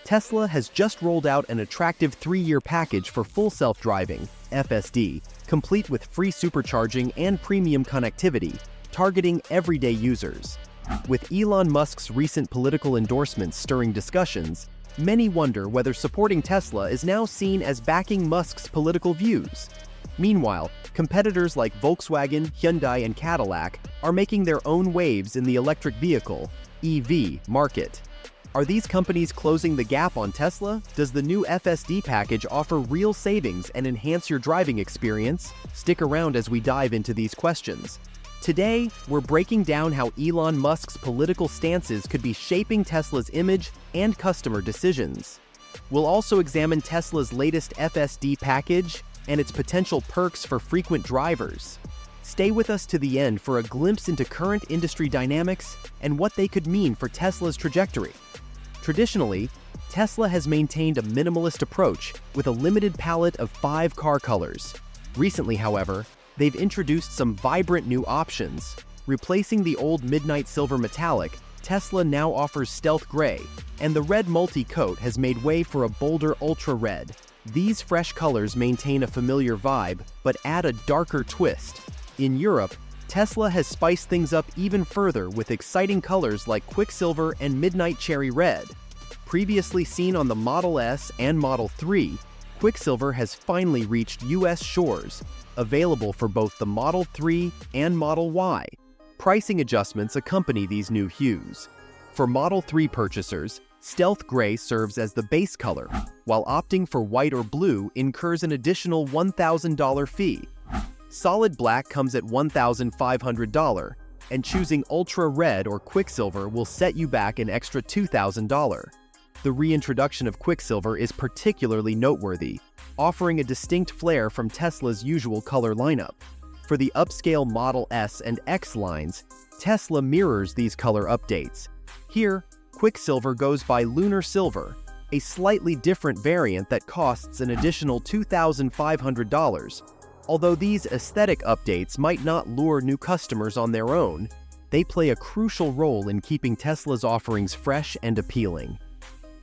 Tesla has just rolled out an attractive 3-year package for full self-driving, FSD, complete with free supercharging and premium connectivity, targeting everyday users. With Elon Musk's recent political endorsements stirring discussions, many wonder whether supporting Tesla is now seen as backing Musk's political views. Meanwhile, competitors like Volkswagen, Hyundai, and Cadillac are making their own waves in the electric vehicle, EV, market. Are these companies closing the gap on Tesla? Does the new FSD package offer real savings and enhance your driving experience? Stick around as we dive into these questions. Today, we're breaking down how Elon Musk's political stances could be shaping Tesla's image and customer decisions. We'll also examine Tesla's latest FSD package and its potential perks for frequent drivers. Stay with us to the end for a glimpse into current industry dynamics and what they could mean for Tesla's trajectory. Traditionally, Tesla has maintained a minimalist approach with a limited palette of 5 car colors. Recently, however, they've introduced some vibrant new options. Replacing the old Midnight Silver Metallic, Tesla now offers Stealth Gray, and the red multi-coat has made way for a bolder Ultra Red. These fresh colors maintain a familiar vibe, but add a darker twist. In Europe, Tesla has spiced things up even further with exciting colors like Quicksilver and Midnight Cherry Red. Previously seen on the Model S and Model 3, Quicksilver has finally reached US shores, available for both the Model 3 and Model Y. Pricing adjustments accompany these new hues. For Model 3 purchasers, Stealth Gray serves as the base color, while opting for white or blue incurs an additional $1,000 fee. Solid Black comes at $1,500, and choosing Ultra Red or Quicksilver will set you back an extra $2,000. The reintroduction of Quicksilver is particularly noteworthy, offering a distinct flair from Tesla's usual color lineup. For the upscale Model S and X lines, Tesla mirrors these color updates. Here, Quicksilver goes by Lunar Silver, a slightly different variant that costs an additional $2,500. Although these aesthetic updates might not lure new customers on their own, they play a crucial role in keeping Tesla's offerings fresh and appealing.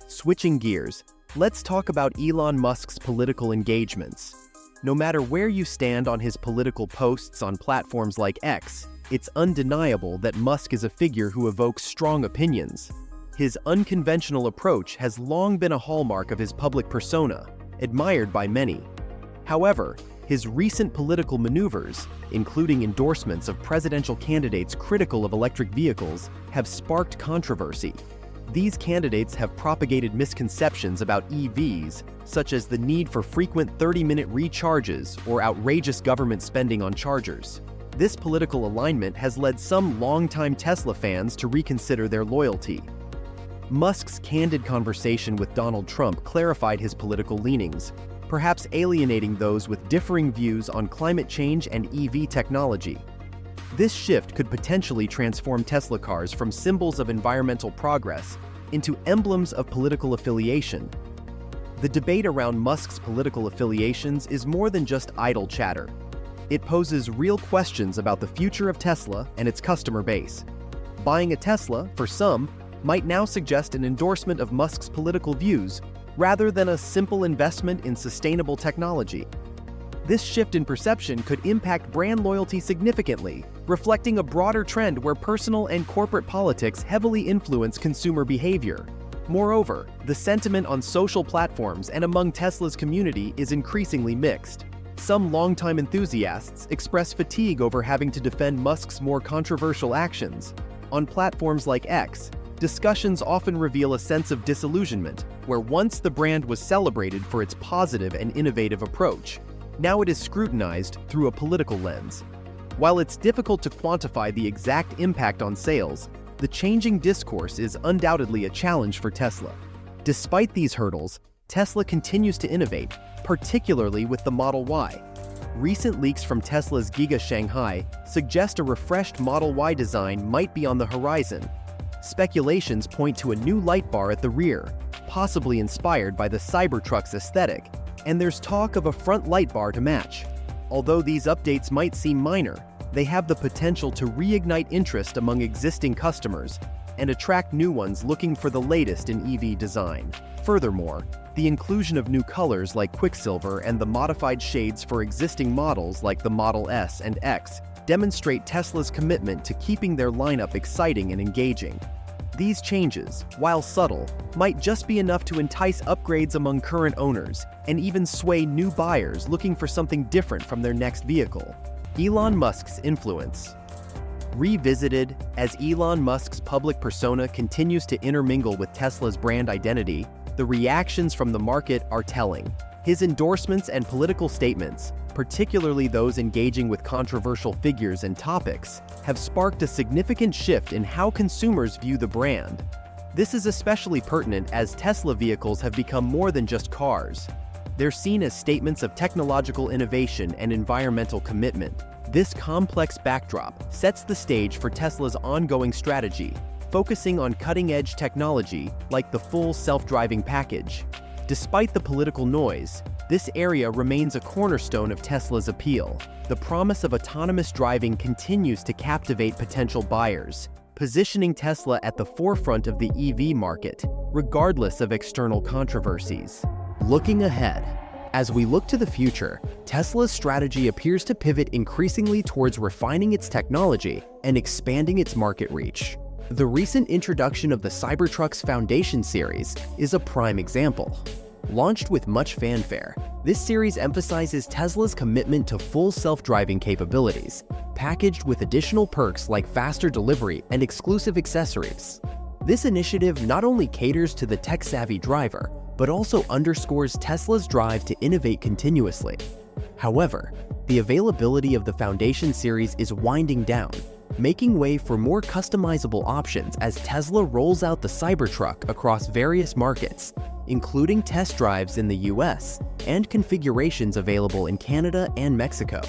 Switching gears, let's talk about Elon Musk's political engagements. No matter where you stand on his political posts on platforms like X, it's undeniable that Musk is a figure who evokes strong opinions. His unconventional approach has long been a hallmark of his public persona, admired by many. However, his recent political maneuvers, including endorsements of presidential candidates critical of electric vehicles, have sparked controversy. These candidates have propagated misconceptions about EVs, such as the need for frequent 30-minute recharges or outrageous government spending on chargers. This political alignment has led some longtime Tesla fans to reconsider their loyalty. Musk's candid conversation with Donald Trump clarified his political leanings, perhaps alienating those with differing views on climate change and EV technology. This shift could potentially transform Tesla cars from symbols of environmental progress into emblems of political affiliation. The debate around Musk's political affiliations is more than just idle chatter. It poses real questions about the future of Tesla and its customer base. Buying a Tesla, for some, might now suggest an endorsement of Musk's political views rather than a simple investment in sustainable technology. This shift in perception could impact brand loyalty significantly, reflecting a broader trend where personal and corporate politics heavily influence consumer behavior. Moreover, the sentiment on social platforms and among Tesla's community is increasingly mixed. Some longtime enthusiasts express fatigue over having to defend Musk's more controversial actions. On platforms like X, discussions often reveal a sense of disillusionment, where once the brand was celebrated for its positive and innovative approach, now it is scrutinized through a political lens. While it's difficult to quantify the exact impact on sales, the changing discourse is undoubtedly a challenge for Tesla. Despite these hurdles, Tesla continues to innovate, particularly with the Model Y. Recent leaks from Tesla's Giga Shanghai suggest a refreshed Model Y design might be on the horizon. Speculations point to a new light bar at the rear, possibly inspired by the Cybertruck's aesthetic, and there's talk of a front light bar to match. Although these updates might seem minor, they have the potential to reignite interest among existing customers, and attract new ones looking for the latest in EV design. Furthermore, the inclusion of new colors like Quicksilver and the modified shades for existing models like the Model S and X demonstrate Tesla's commitment to keeping their lineup exciting and engaging. These changes, while subtle, might just be enough to entice upgrades among current owners and even sway new buyers looking for something different from their next vehicle. Elon Musk's influence. Revisited, as Elon Musk's public persona continues to intermingle with Tesla's brand identity, the reactions from the market are telling. His endorsements and political statements, particularly those engaging with controversial figures and topics, have sparked a significant shift in how consumers view the brand. This is especially pertinent as Tesla vehicles have become more than just cars. They're seen as statements of technological innovation and environmental commitment. This complex backdrop sets the stage for Tesla's ongoing strategy, focusing on cutting-edge technology like the full self-driving package. Despite the political noise, this area remains a cornerstone of Tesla's appeal. The promise of autonomous driving continues to captivate potential buyers, positioning Tesla at the forefront of the EV market, regardless of external controversies. Looking ahead, as we look to the future, Tesla's strategy appears to pivot increasingly towards refining its technology and expanding its market reach. The recent introduction of the Cybertruck's Foundation series is a prime example. Launched with much fanfare, this series emphasizes Tesla's commitment to full self-driving capabilities, packaged with additional perks like faster delivery and exclusive accessories. This initiative not only caters to the tech-savvy driver, but also underscores Tesla's drive to innovate continuously. However, the availability of the Foundation series is winding down, making way for more customizable options as Tesla rolls out the Cybertruck across various markets, including test drives in the US and configurations available in Canada and Mexico.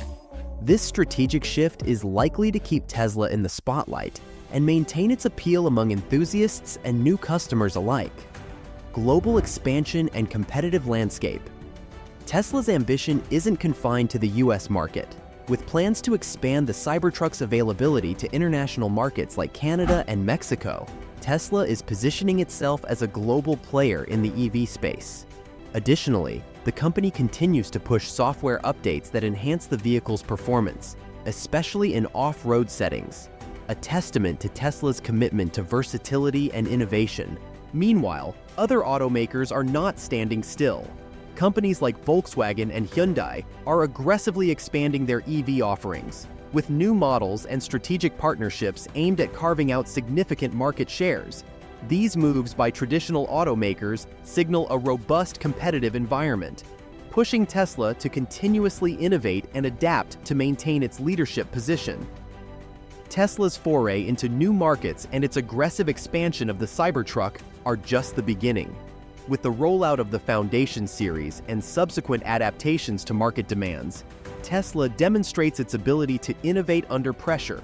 This strategic shift is likely to keep Tesla in the spotlight and maintain its appeal among enthusiasts and new customers alike. Global expansion and competitive landscape. Tesla's ambition isn't confined to the US market. With plans to expand the Cybertruck's availability to international markets like Canada and Mexico, Tesla is positioning itself as a global player in the EV space. Additionally, the company continues to push software updates that enhance the vehicle's performance, especially in off-road settings, a testament to Tesla's commitment to versatility and innovation. Meanwhile, other automakers are not standing still. Companies like Volkswagen and Hyundai are aggressively expanding their EV offerings, with new models and strategic partnerships aimed at carving out significant market shares. These moves by traditional automakers signal a robust competitive environment, pushing Tesla to continuously innovate and adapt to maintain its leadership position. Tesla's foray into new markets and its aggressive expansion of the Cybertruck are just the beginning. With the rollout of the Foundation series and subsequent adaptations to market demands, Tesla demonstrates its ability to innovate under pressure.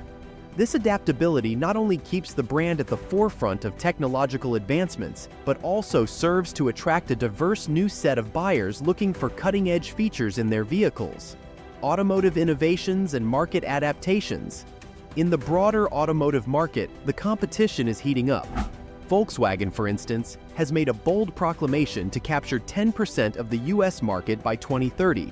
This adaptability not only keeps the brand at the forefront of technological advancements, but also serves to attract a diverse new set of buyers looking for cutting-edge features in their vehicles. Automotive innovations and market adaptations. In the broader automotive market, the competition is heating up. Volkswagen, for instance, has made a bold proclamation to capture 10% of the US market by 2030.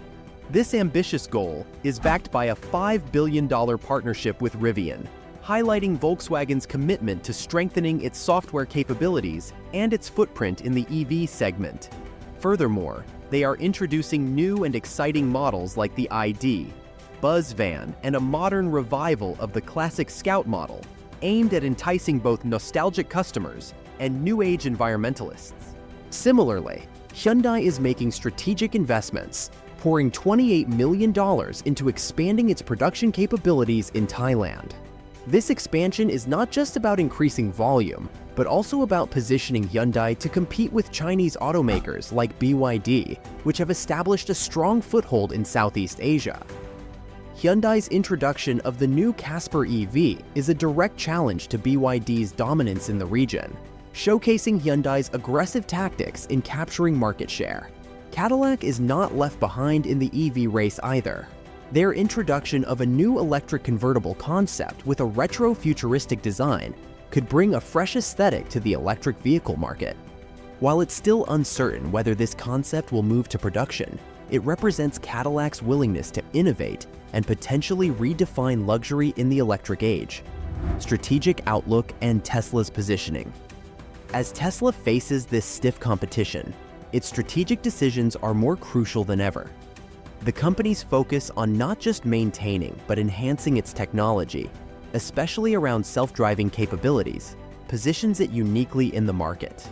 This ambitious goal is backed by a $5 billion partnership with Rivian, highlighting Volkswagen's commitment to strengthening its software capabilities and its footprint in the EV segment. Furthermore, they are introducing new and exciting models like the ID, Buzz van, and a modern revival of the classic Scout model, aimed at enticing both nostalgic customers and new-age environmentalists. Similarly, Hyundai is making strategic investments, pouring $28 million into expanding its production capabilities in Thailand. This expansion is not just about increasing volume, but also about positioning Hyundai to compete with Chinese automakers like BYD, which have established a strong foothold in Southeast Asia. Hyundai's introduction of the new Casper EV is a direct challenge to BYD's dominance in the region, showcasing Hyundai's aggressive tactics in capturing market share. Cadillac is not left behind in the EV race either. Their introduction of a new electric convertible concept with a retro-futuristic design could bring a fresh aesthetic to the electric vehicle market. While it's still uncertain whether this concept will move to production, it represents Cadillac's willingness to innovate and potentially redefine luxury in the electric age. Strategic outlook and Tesla's positioning. As Tesla faces this stiff competition, its strategic decisions are more crucial than ever. The company's focus on not just maintaining but enhancing its technology, especially around self-driving capabilities, positions it uniquely in the market.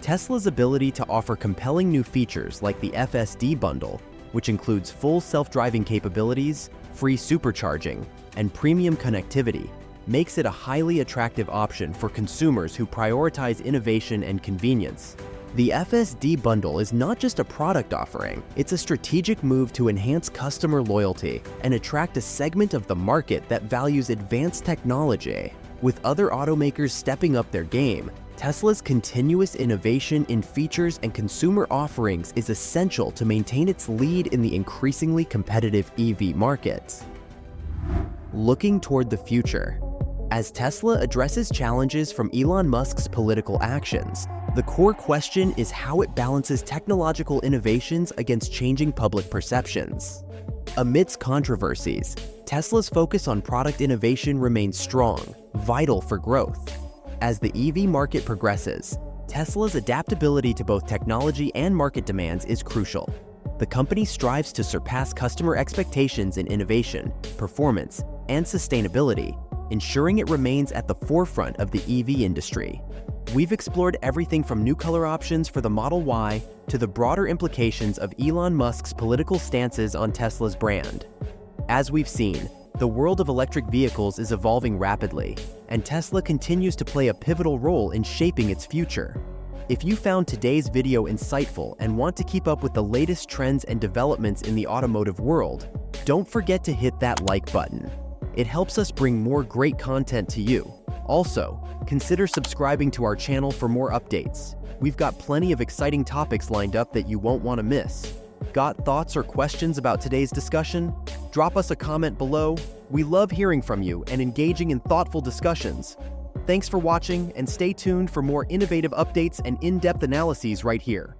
Tesla's ability to offer compelling new features like the FSD bundle, which includes full self-driving capabilities, free supercharging, and premium connectivity, makes it a highly attractive option for consumers who prioritize innovation and convenience. The FSD bundle is not just a product offering, it's a strategic move to enhance customer loyalty and attract a segment of the market that values advanced technology. With other automakers stepping up their game, Tesla's continuous innovation in features and consumer offerings is essential to maintain its lead in the increasingly competitive EV market. Looking toward the future. As Tesla addresses challenges from Elon Musk's political actions, the core question is how it balances technological innovations against changing public perceptions. Amidst controversies, Tesla's focus on product innovation remains strong, vital for growth. As the EV market progresses, Tesla's adaptability to both technology and market demands is crucial. The company strives to surpass customer expectations in innovation, performance, and sustainability, ensuring it remains at the forefront of the EV industry. We've explored everything from new color options for the Model Y to the broader implications of Elon Musk's political stances on Tesla's brand. As we've seen, the world of electric vehicles is evolving rapidly, and Tesla continues to play a pivotal role in shaping its future. If you found today's video insightful and want to keep up with the latest trends and developments in the automotive world, don't forget to hit that like button. It helps us bring more great content to you. Also, consider subscribing to our channel for more updates. We've got plenty of exciting topics lined up that you won't want to miss. Got thoughts or questions about today's discussion? Drop us a comment below. We love hearing from you and engaging in thoughtful discussions. Thanks for watching, and stay tuned for more innovative updates and in-depth analyses right here.